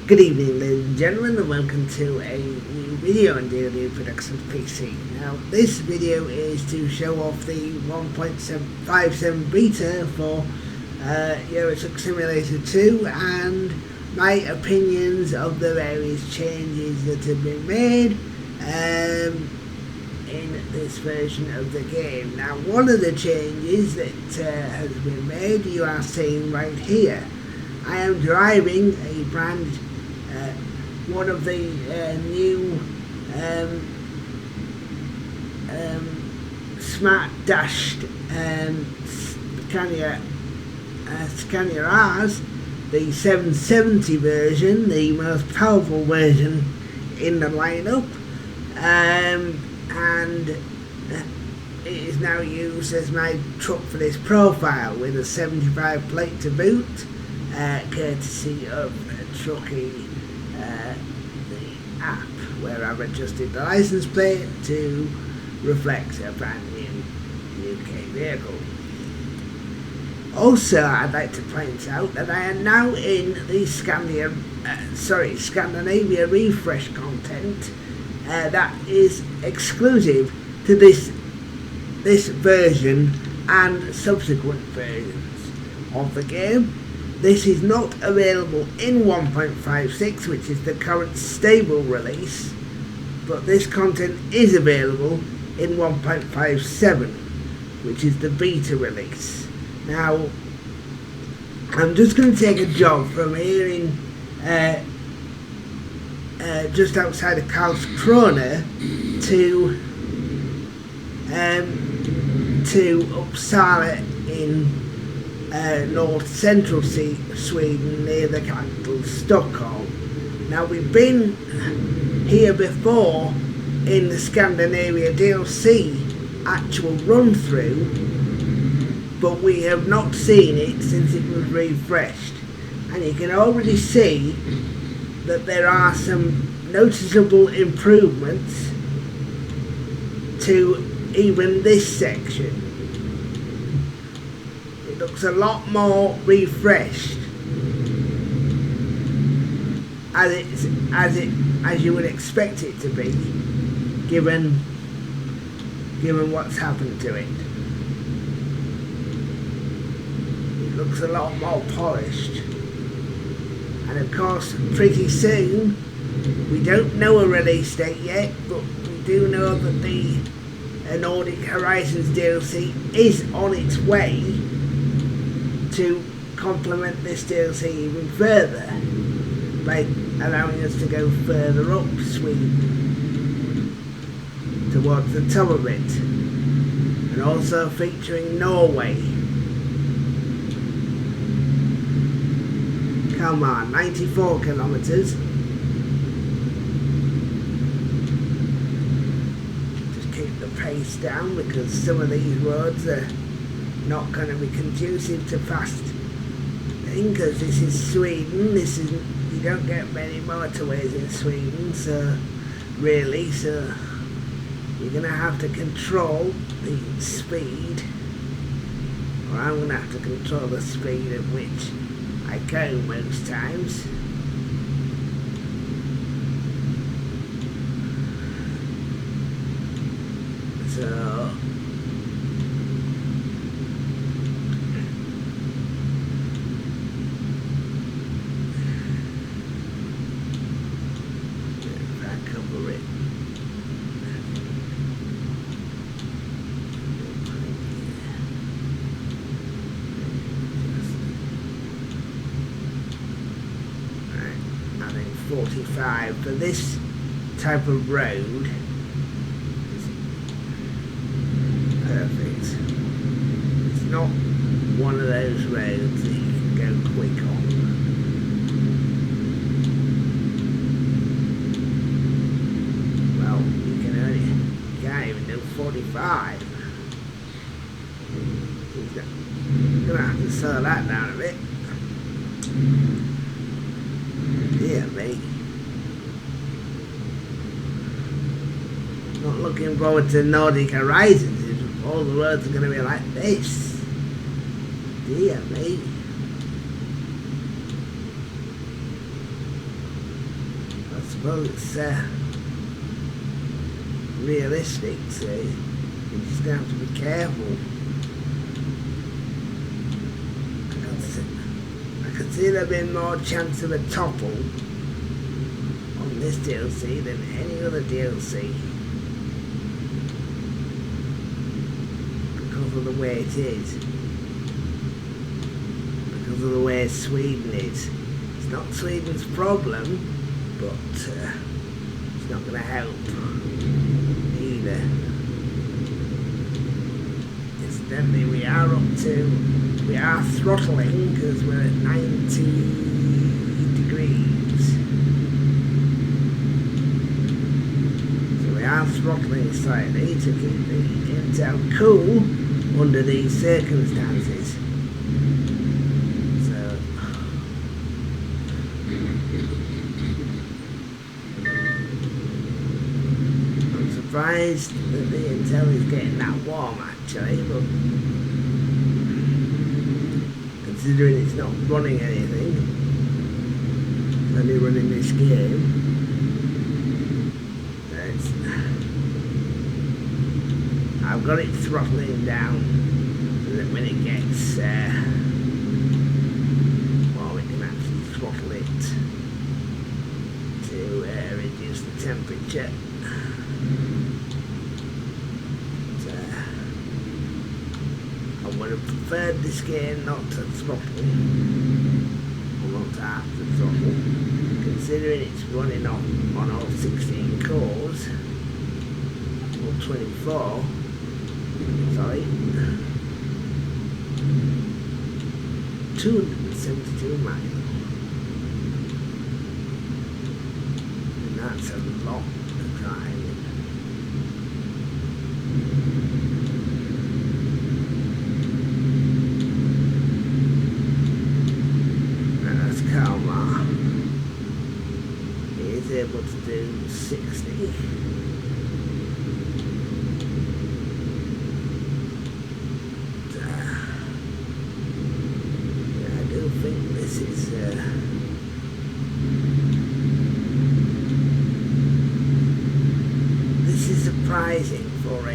Good evening, ladies and gentlemen, and welcome to a new video on DLD Productions PC. Now, this video is to show off the 1.57 beta for Euro Truck Simulator 2 and my opinions of the various changes that have been made in this version of the game. Now, one of the changes that has been made you are seeing right here. I am driving a brand one of the new smart dashed Scania R's, the 770 version, the most powerful version in the lineup, and it is now used as my truck for this profile with a 75 plate to boot, courtesy of Truckee, the app, where I've adjusted the license plate to reflect a brand new UK vehicle. Also, I'd like to point out that I am now in the Scandinavia refresh content that is exclusive to this version and subsequent versions of the game. This is not available in 1.56, which is the current stable release, but this content is available in 1.57, which is the beta release. Now, I'm just going to take a jog from here in just outside of Karlskrona to Uppsala in north central Sweden, near the capital Stockholm. Now, we've been here before in the Scandinavia DLC actual run through, but we have not seen it since it was refreshed, and you can already see that there are some noticeable improvements to even this section. It looks a lot more refreshed, as you would expect it to be, given what's happened to it. It looks a lot more polished, and of course, pretty soon, we don't know a release date yet, but we do know that the Nordic Horizons DLC is on its way to complement this DLC even further by allowing us to go further up Sweden towards the top of it, and also featuring Norway. Come on, 94 kilometers. Just keep the pace down, because some of these roads are not going to be conducive to fast thing, because this is Sweden. You don't get many motorways in Sweden, so you're going to have to control the speed, or I'm going to have to control the speed at which I go most times. So for this type of road is perfect. It's not one of those roads that you can go quick on. Well, you can't even do 45. You're gonna have to slow that down a bit. Yeah, mate. Not looking forward to Nordic Horizons if all the roads are going to be like this. Dear me. suppose it's realistic, so you just have to be careful. I can see there being more chance of a topple on this DLC than any other DLC because of the way it is, because of the way Sweden is. It's not Sweden's problem, but it's not going to help either. Incidentally, we are throttling because we're at 90 degrees. So we are throttling slightly to keep the Intel cool under these circumstances. Surprised that the Intel is getting that warm actually, but considering it's not running anything, it's only running this game, I've got it throttling down so that when it gets well, we can actually throttle it to reduce the temperature. I would have preferred this game not to throttle, or not to have to throttle, considering it's running on all 16 cores, or 24, sorry, 272 miles, and that's a lot of driving. Able to do 60. Yeah, I do think this is surprising for a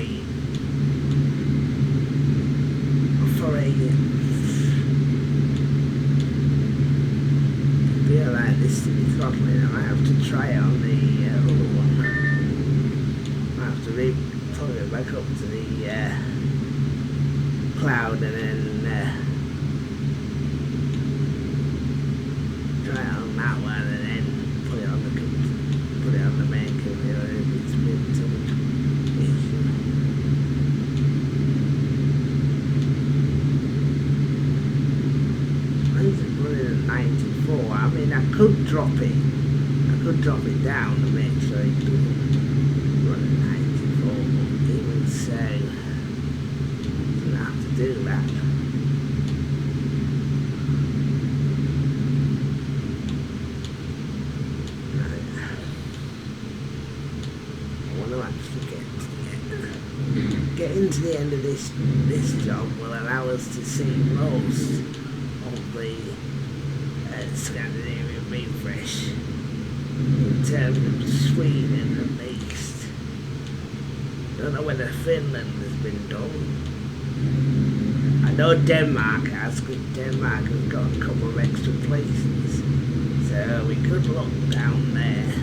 feel like this to be throttling. I might have to try it on the other one. I have to pull it back up to the cloud and then try it on that one and then put it on the main computer if it's been too much issue. Mine's running at 94. I mean, I could drop it down to make sure it doesn't run at 94, but even so, doesn't have to do that. Right. I want to actually get into the end of this job will allow us to see most of the Scandinavia refresh. In terms of Sweden at least. I don't know whether Finland has been done. I know Denmark has, because Denmark has got a couple of extra places. So we could look down there.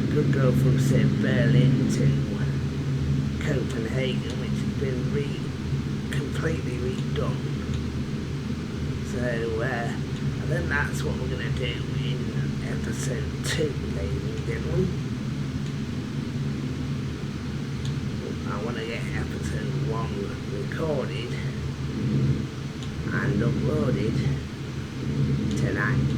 We could go from say Berlin to Copenhagen, which has been completely redone. So I think that's what we're going to do in episode 2, ladies and gentlemen. I want to get episode 1 recorded and uploaded tonight.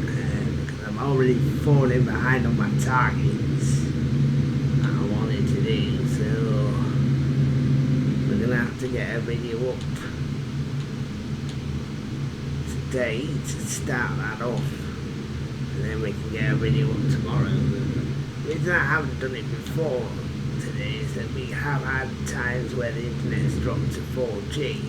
Because I'm already falling behind on my targets that I wanted to do, so we're going to have to get a video up today to start that off, and then we can get a video up tomorrow. The reason I haven't done it before today is that we have had times where the internet's dropped to 4G,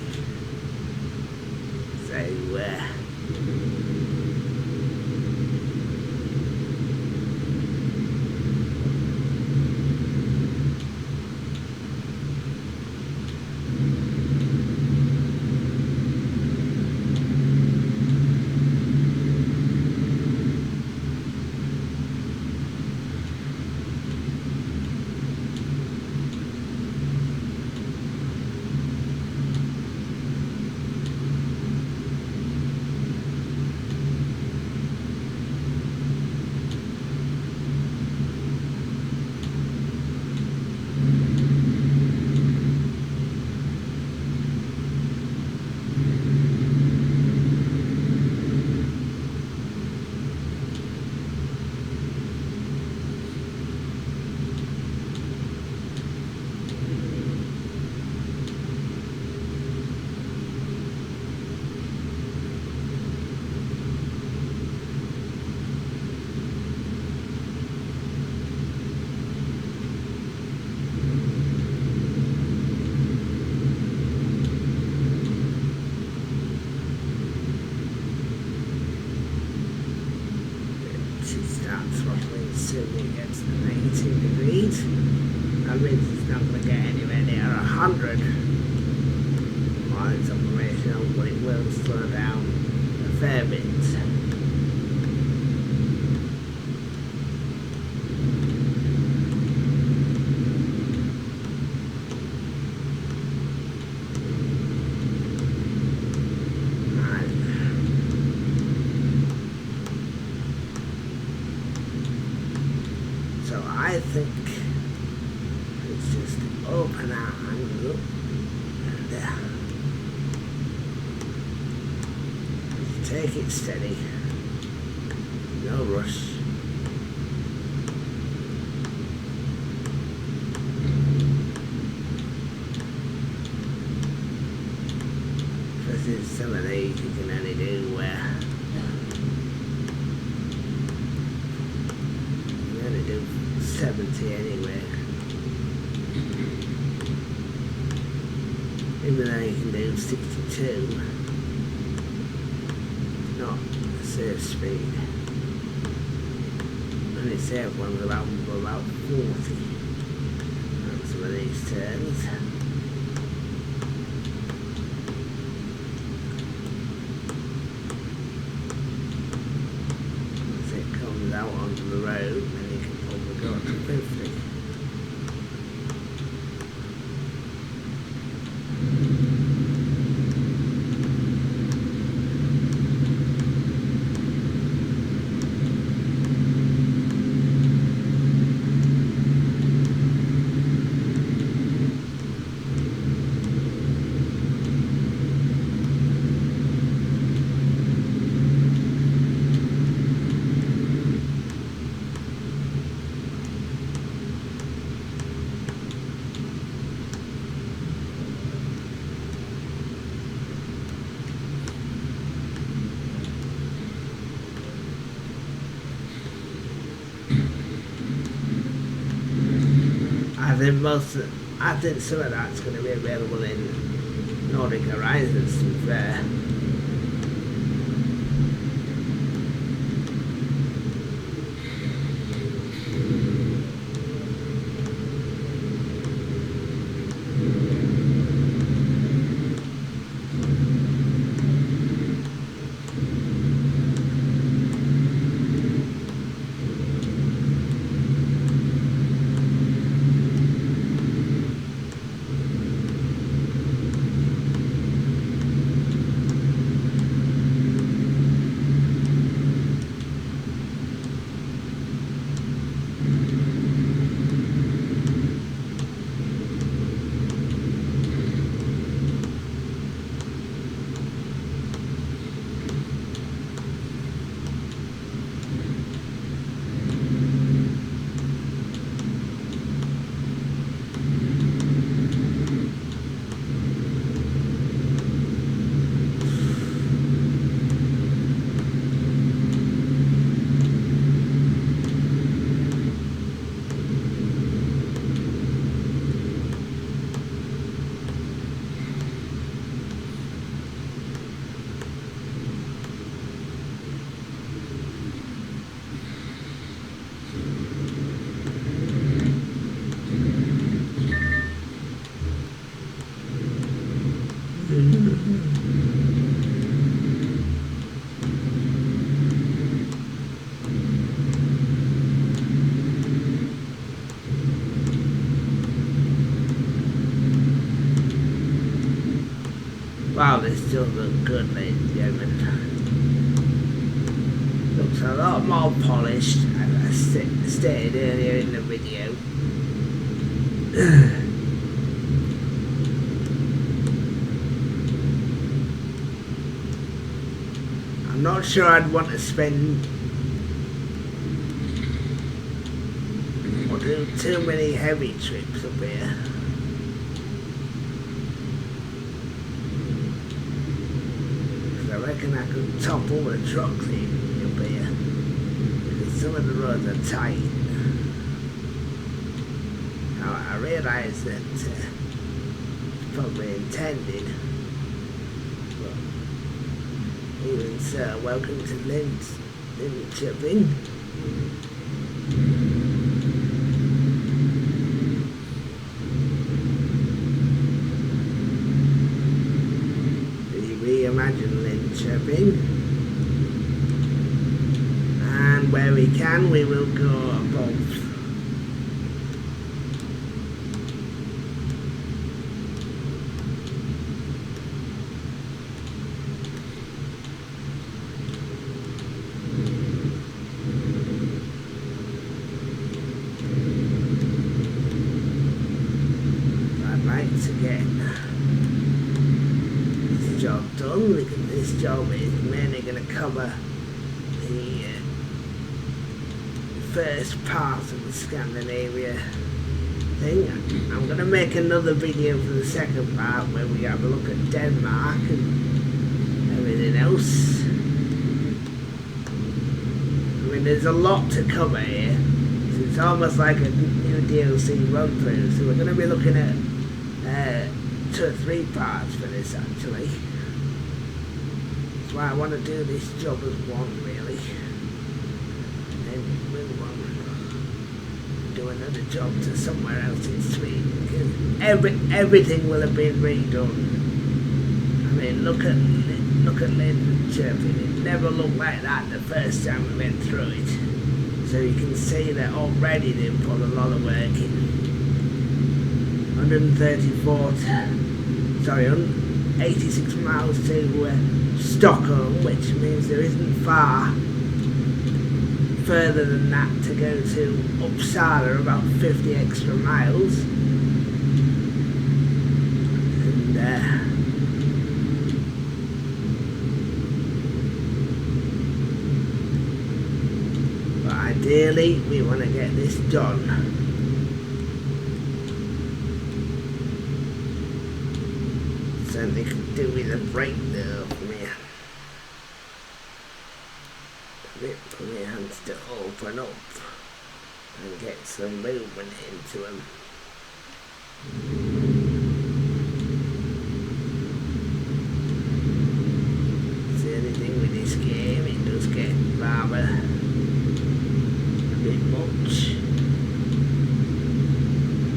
to start throttling soon it gets to 92 degrees. That means it's not going to get anywhere near 100 while it's operational, but it will slow down a fair bit. I think it's just open our angle and take it steady, no rush. Because some of these you can only do where you only do 70 anyway. Even though you can do 62, not a safe speed. Only safe ones about 40 on some of these turns. As it comes out onto the road, then you can probably go up to 50. I think some of that's going to be available in Nordic Horizons, to be fair. Wow, this still looks good, ladies and gentlemen. Looks a lot more polished, as I stated earlier in the video. I'm not sure I'd want to spend or do too many heavy trips up here. I reckon I could topple the trucks even up here, because some of the roads are tight. Now I realise that it's probably intended, but even so, welcome to Linköping. Reimagine Linköping, and where we can we will go above. I'd like to get job done, because this job is mainly going to cover the first part of the Scandinavia thing. I'm going to make another video for the second part where we have a look at Denmark and everything else. I mean, there's a lot to cover here, so it's almost like a new DLC run through, so we're going to be looking at 2 or 3 parts for this actually. That's why I want to do this job as one really, and then move on and do another job to somewhere else in Sweden, because everything will have been redone. I mean, look at Linköping. It never looked like that the first time we went through it, so you can see that already they put a lot of work in. 86 miles to Stockholm, which means there isn't far further than that to go to Uppsala, about 50 extra miles. And but ideally we want to get this done. Certainly could do with a break though for me. A bit for my hands to open up and get some movement into them. See anything with this game, it does get rather a bit much.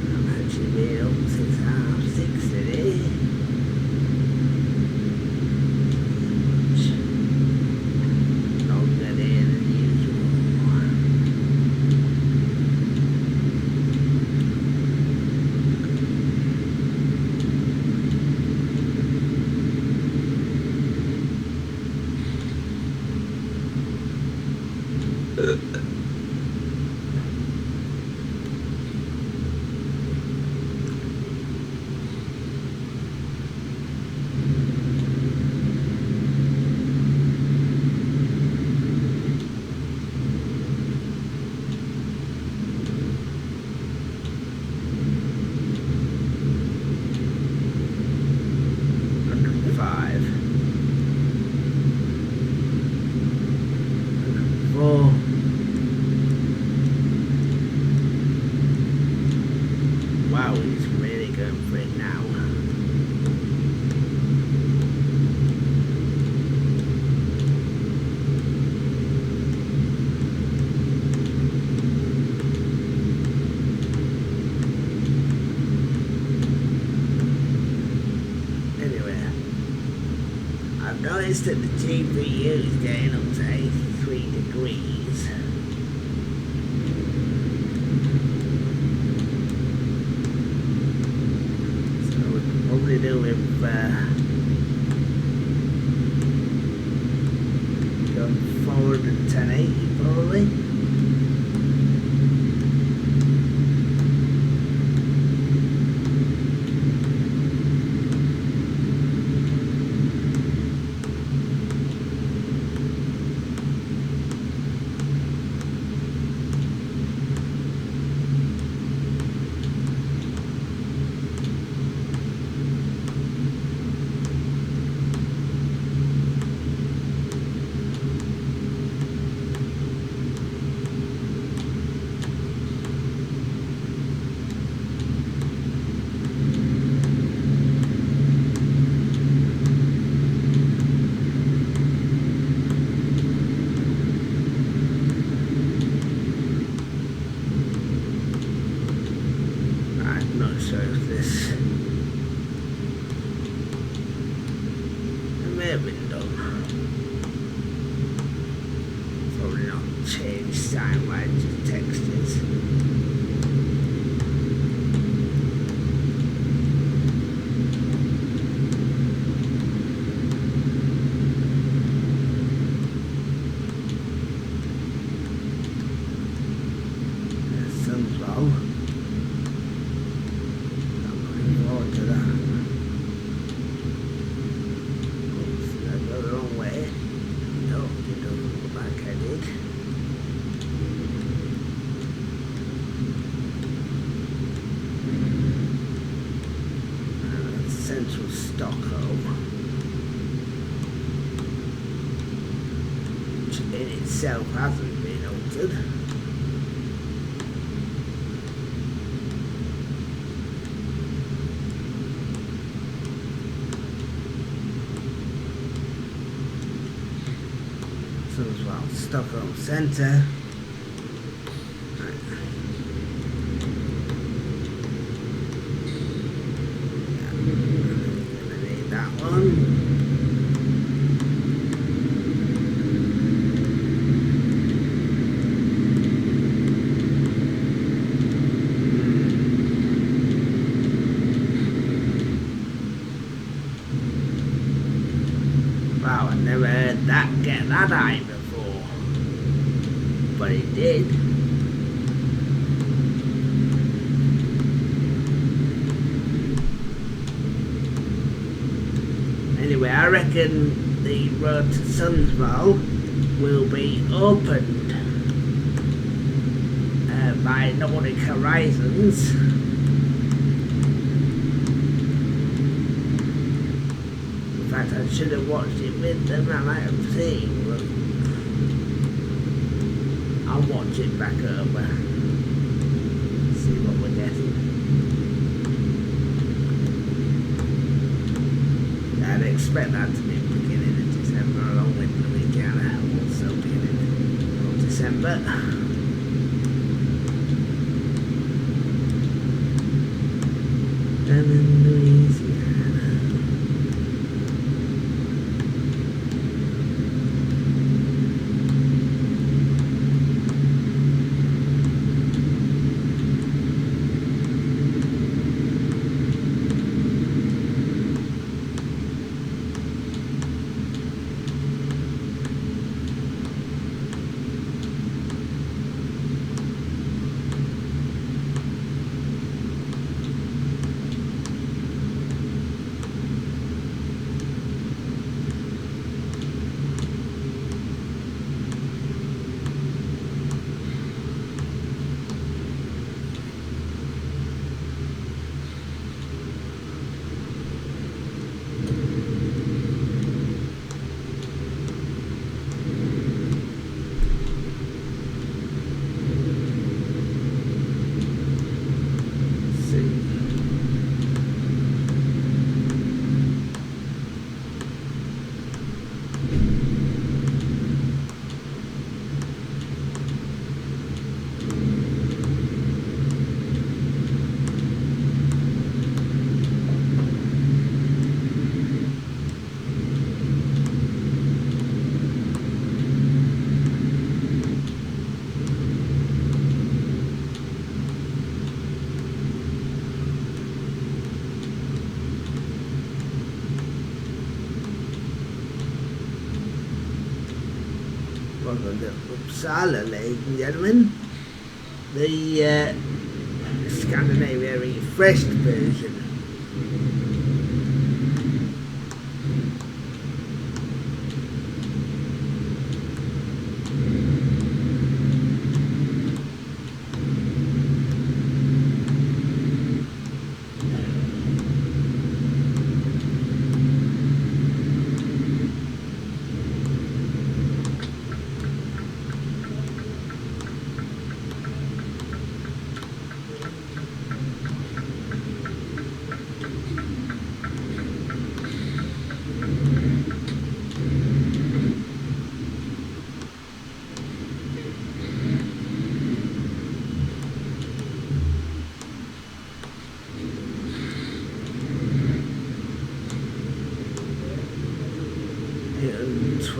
I've actually been up since 6:30 today. Wow, he's really going for it now. Anyway, I've noticed that the GPU is getting up to 83 degrees. Do with not sure if this may have been done. Probably not changed sign-wise, just textures. Itself hasn't been altered. So as well, Stockholm Centre. Yeah, gonna need that one. Get that high before, but it did. Anyway, I reckon the road to Sundsvall will be opened by Nordic Horizons. In fact, I should have watched it with them. I might have seen, but I'll watch it back over. See what we're getting. I'd expect that to be beginning of December, along with Louisiana also beginning of December. And in Louisiana. Uppsala, ladies and gentlemen, the Scandinavia refreshed version.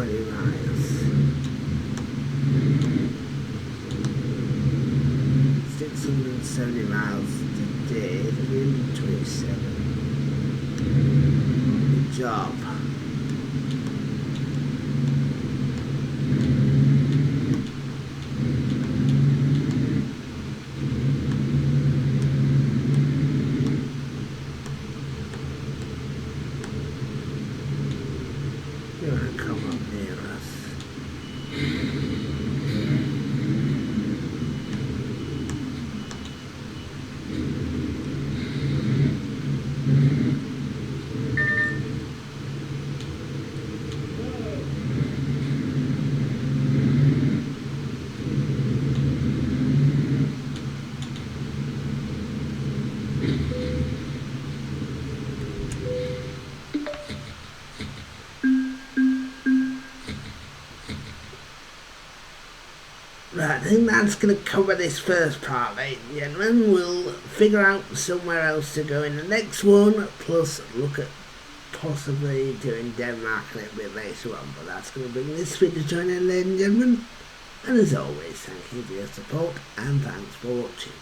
20 miles. 670 miles today, 327. Good job. You're gonna come up near us. Right, I think that's going to cover this first part, ladies and gentlemen. We'll figure out somewhere else to go in the next one, plus look at possibly doing Denmark a little bit later on. But that's going to bring this video to an end, ladies and gentlemen. And as always, thank you for your support, and thanks for watching.